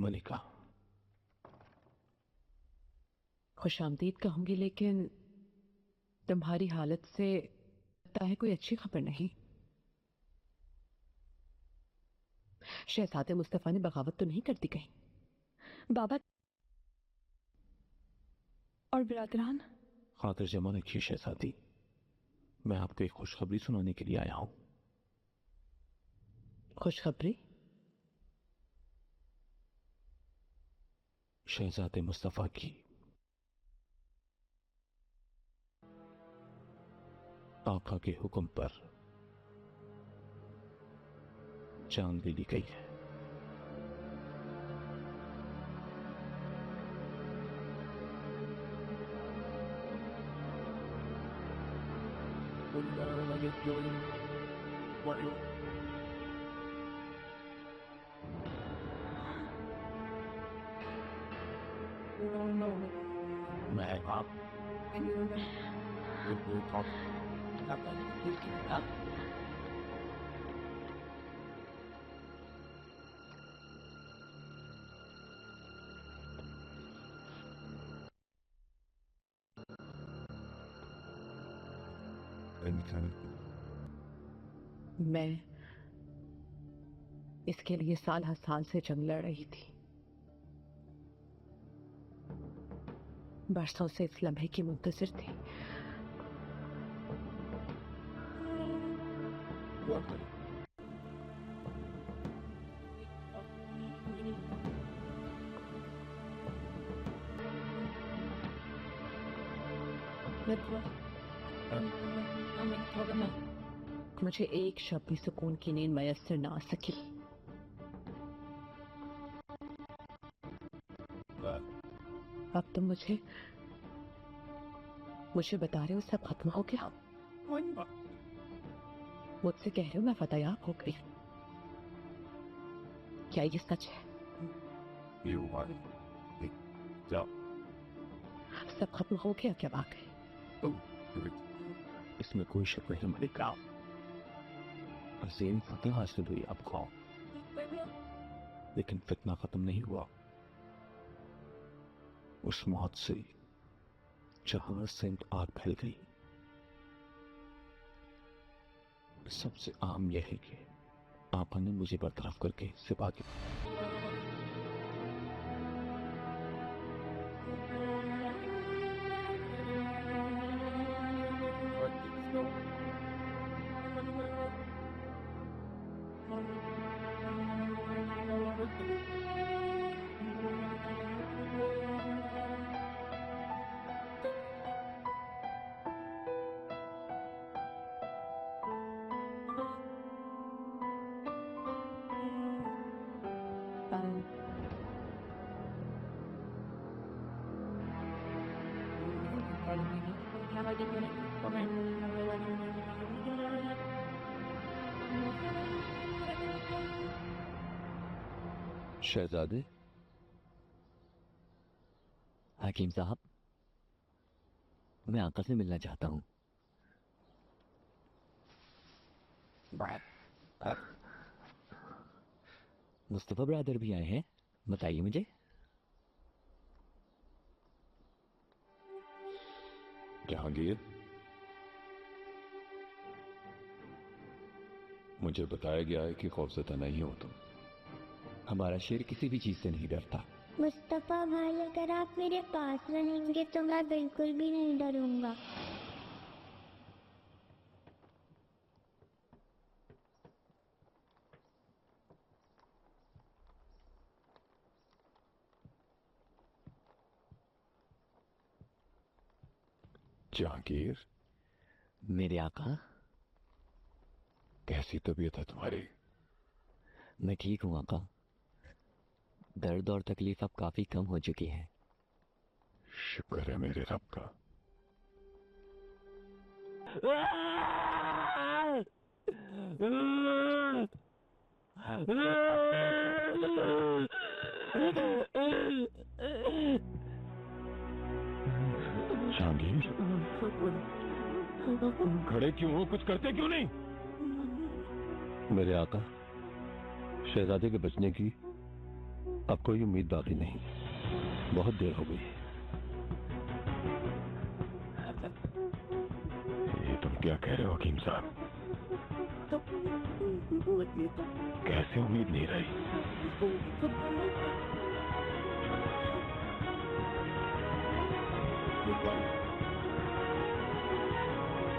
मलिका। खुशामदीद कहूंगी, लेकिन तुम्हारी हालत से लगता है कोई अच्छी खबर नहीं। शहजादे मुस्तफा ने बगावत तो नहीं कर दी कहीं? बाबा और बिरादरान? खातिर जमा रखिए शहजादी, मैं आपको एक खुशखबरी सुनाने के लिए आया हूं। खुशखबरी? शहजादे मुस्तफा की आका के हुक्म पर जान ले ली गई है। मैं आप मैं इसके लिए साल हर साल से जंग लड़ रही थी। बरसों से इस लम्हे की मुंतजिर थी। मुझे एक शब्द भी सुकून की नींद मयसर ना आ सकी। अब तुम मुझे बता रहे हो सब खत्म हो गया? मुझसे कह रहे हो मैं फतेयाब हो गई? क्या ये सच है? सब खत्म हो गया क्या वाकई? इसमें कोई शक नहीं मलिका। अजीम फतह हासिल हुई आपको, लेकिन फितना खत्म नहीं हुआ। उस मौत से जहां से आग फैल गई। सबसे आम यह है कि आपने मुझे बरतरफ करके सिपा के शहजादे। हकीम साहब, मैं आका से मिलना चाहता हूँ। मुस्तफा ब्रदर भी आए हैं, बताइए मुझे। जहांगीर, मुझे बताया गया है कि खौफज़दा नहीं हो तुम। हमारा शेर किसी भी चीज से नहीं डरता। मुस्तफा भाई, अगर आप मेरे पास रहेंगे तो मैं बिल्कुल भी नहीं डरूंगा। जहांगीर, मेरे आका, कैसी तबीयत है तुम्हारी? मैं ठीक हूँ आका। दर्द और तकलीफ अब काफी कम हो चुकी है। शुक्र है मेरे रब का। जहांगीर, खड़े क्यों हो? कुछ करते क्यों नहीं? मेरे आका, शहजादे के बचने की अब कोई उम्मीद बाकी नहीं, बहुत देर हो गई। ये तुम क्या कह रहे हो हकीम साहब? कैसे उम्मीद नहीं रही?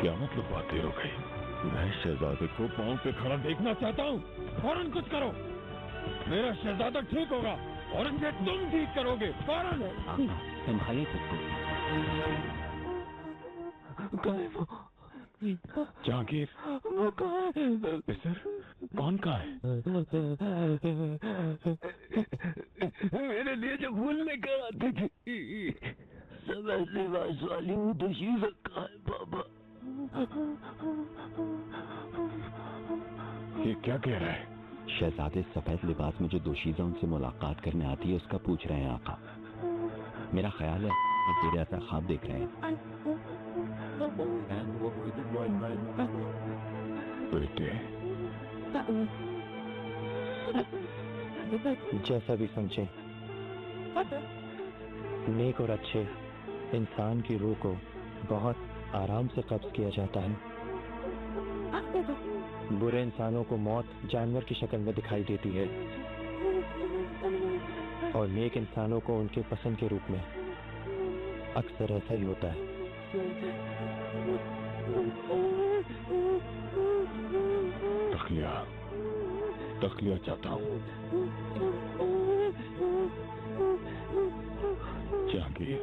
क्या मतलब बात देर हो गई? मैं शहजादे को पांव पे खड़ा देखना चाहता हूँ। फौरन कुछ करो। मेरा शहजादा ठीक होगा और इनसे तुम ठीक करोगे। फौरन। संभालिए खुद को। जहांगीर, सर कौन कहाँ है? मेरे लिए जो भूल में कर आती थी, सब ऐसे लिबास वाली उदशी रखा है बाबा। ये क्या कह रहा है? शहजादे सफेद लिबास में जो दोशीज़ा उनसे मुलाकात करने आती है उसका पूछ रहे हैं आका। मेरा ख्याल है कि तेरे ऐसा ख्वाब देख रहे हैं। बेटे, जैसा भी समझे, नेक और अच्छे इंसान की रूह को बहुत आराम से कब्ज किया जाता है। बुरे इंसानों को मौत जानवर की शक्ल में दिखाई देती है और नेक इंसानों को उनके पसंद के रूप में। अक्सर ऐसा ही होता है। तखलिया चाहता हूँ। जहांगीर,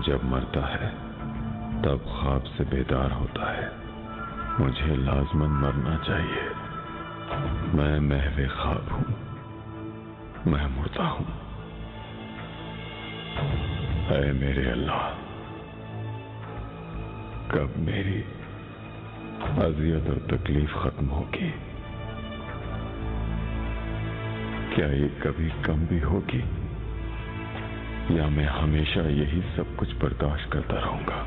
जब मरता है तब ख्वाब से बेदार होता है। मुझे लाजमन मरना चाहिए। मैं महवे ख्वाब हूं, मैं मुर्दा हूं। ऐ मेरे अल्लाह, कब मेरी अजियत और तकलीफ खत्म होगी? क्या ये कभी कम भी होगी या मैं हमेशा यही सब कुछ बर्दाश्त करता रहूंगा?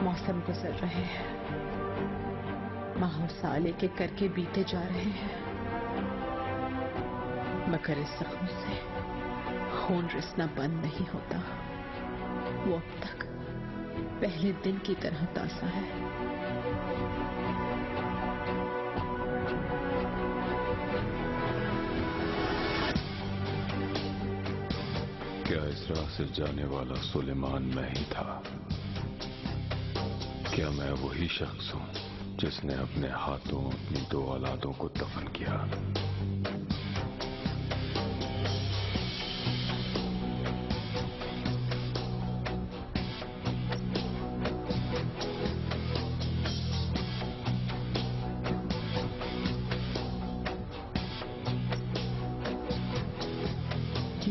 मौसम गुजर रहे हैं, माह और साल एक एक करके बीते जा रहे हैं, मगर इस जख्म से खून रिसना बंद नहीं होता। वो अब तक पहले दिन की तरह ताजा है। क्या इस राह से जाने वाला सुलेमान मैं ही था? क्या मैं वही शख्स हूं जिसने अपने हाथों अपनी 2 औलादों को दफन किया?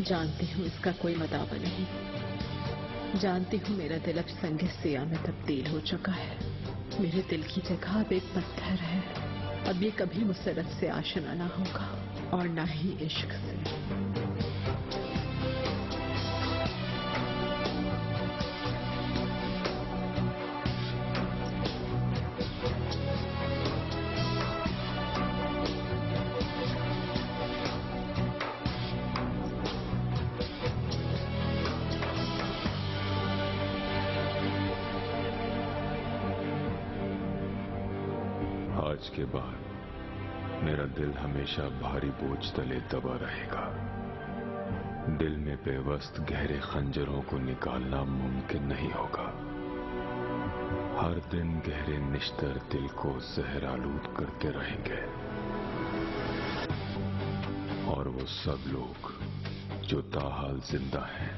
जानती हूँ इसका कोई मदावा नहीं। जानती हूँ मेरा दिल अब संगे सिया में तब्दील हो चुका है। मेरे दिल की जगह अब एक पत्थर है। अब ये कभी मुझसे रब से आशना ना होगा और ना ही इश्क से। आज के बाद मेरा दिल हमेशा भारी बोझ तले दबा रहेगा। दिल में बेवस्त गहरे खंजरों को निकालना मुमकिन नहीं होगा। हर दिन गहरे निश्तर दिल को जहर आलूद करते रहेंगे। और वो सब लोग जो ताहाल जिंदा हैं,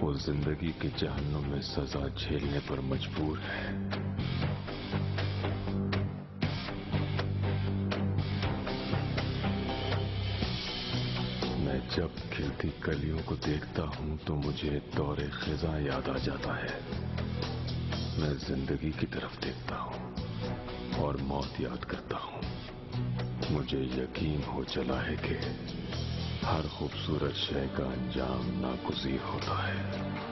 वो जिंदगी के जहन्नुम में सजा झेलने पर मजबूर हैं। जब खिलती कलियों को देखता हूं तो मुझे दौरे खिजा याद आ जाता है। मैं जिंदगी की तरफ देखता हूं और मौत याद करता हूं। मुझे यकीन हो चला है कि हर खूबसूरत शय का अंजाम नागुज़ीर होता है।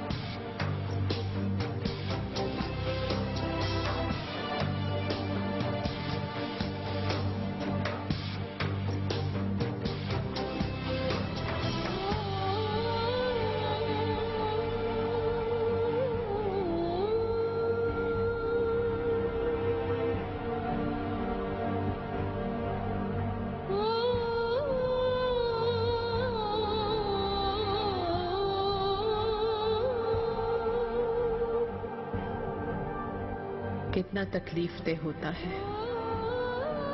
कितना तकलीफ दे होता है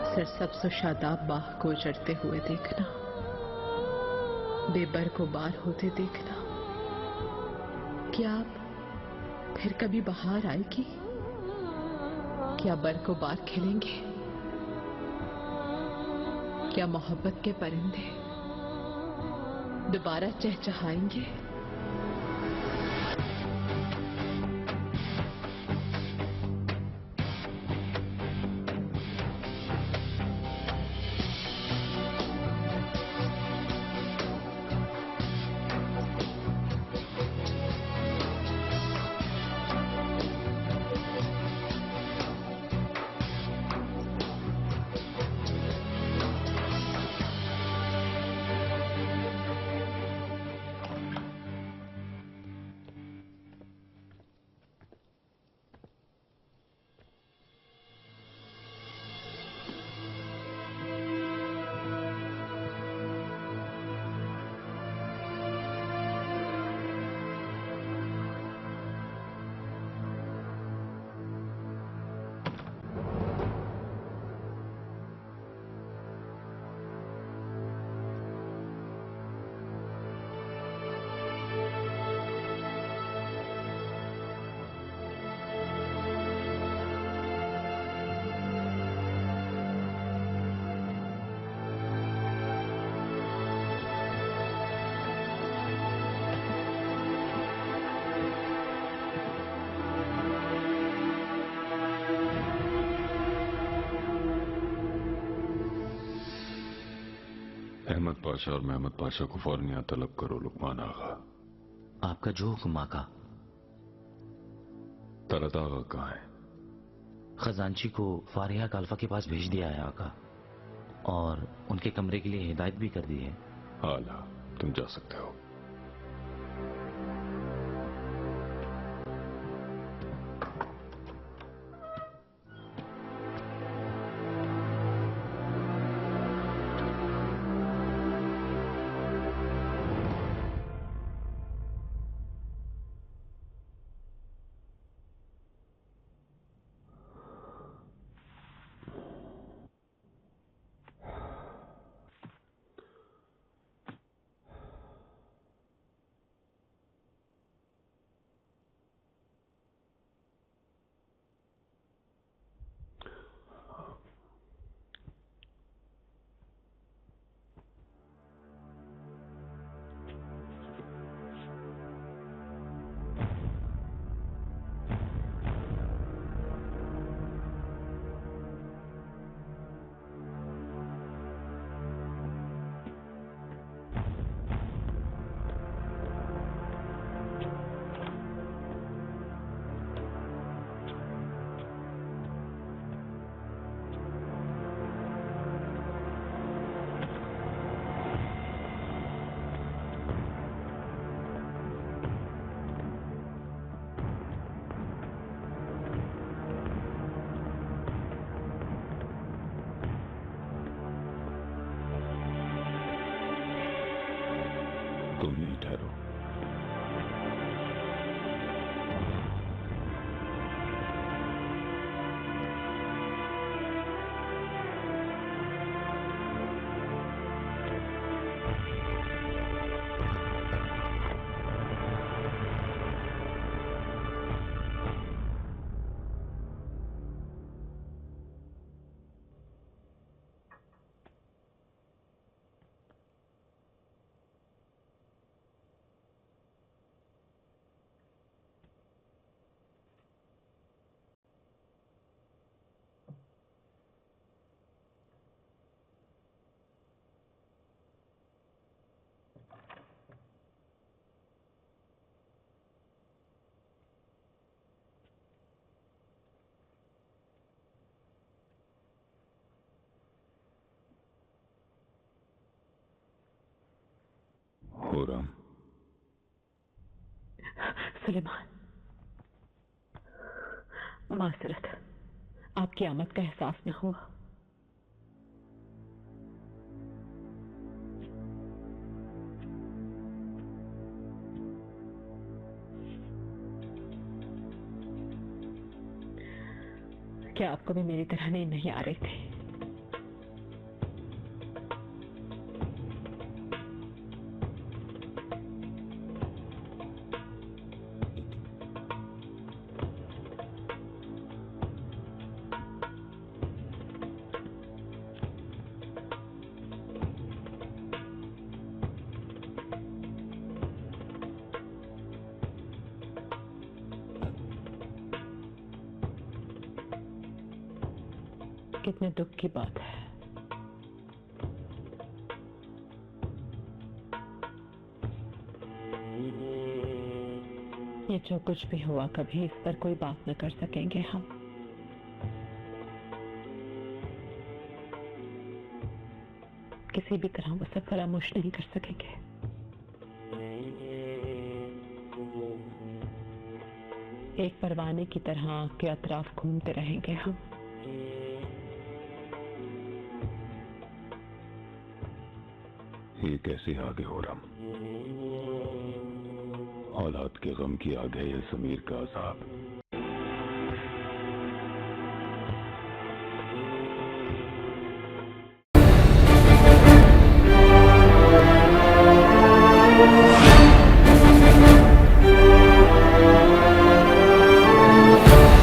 सरसब्ज़ शादाब बाह को उजड़ते हुए देखना, बेबर को बार होते देखना। क्या अब फिर कभी बहार आएगी? क्या बर को बार खिलेंगे? क्या मोहब्बत के परिंदे दोबारा चहचहाएंगे? अहमद पाशा और महमद पाशा को फौरन यहाँ तलब करो। लुकमान आगा। आपका जो हुक्म आका। तरत आगा कहाँ है? खजांची को फारिया काल्फा के पास भेज दिया है आका, और उनके कमरे के लिए हिदायत भी कर दी है। आला, तुम जा सकते हो। तुम ही ठहरो। खुर्रम, सुलेमान, मासरत, आपकी आमद का एहसास न हुआ। क्या आपको भी मेरी तरह नींद नहीं आ रही थी? कितने दुख की बात है। ये जो कुछ भी हुआ, कभी इस पर कोई बात न कर सकेंगे हम। किसी भी तरह वो सब फरामोश नहीं कर सकेंगे। एक परवाने की तरह आग के अतराफ घूमते रहेंगे हम। ये कैसी आग है खुर्रम? औलाद के गम की आग है ये समीर का अज़ाब।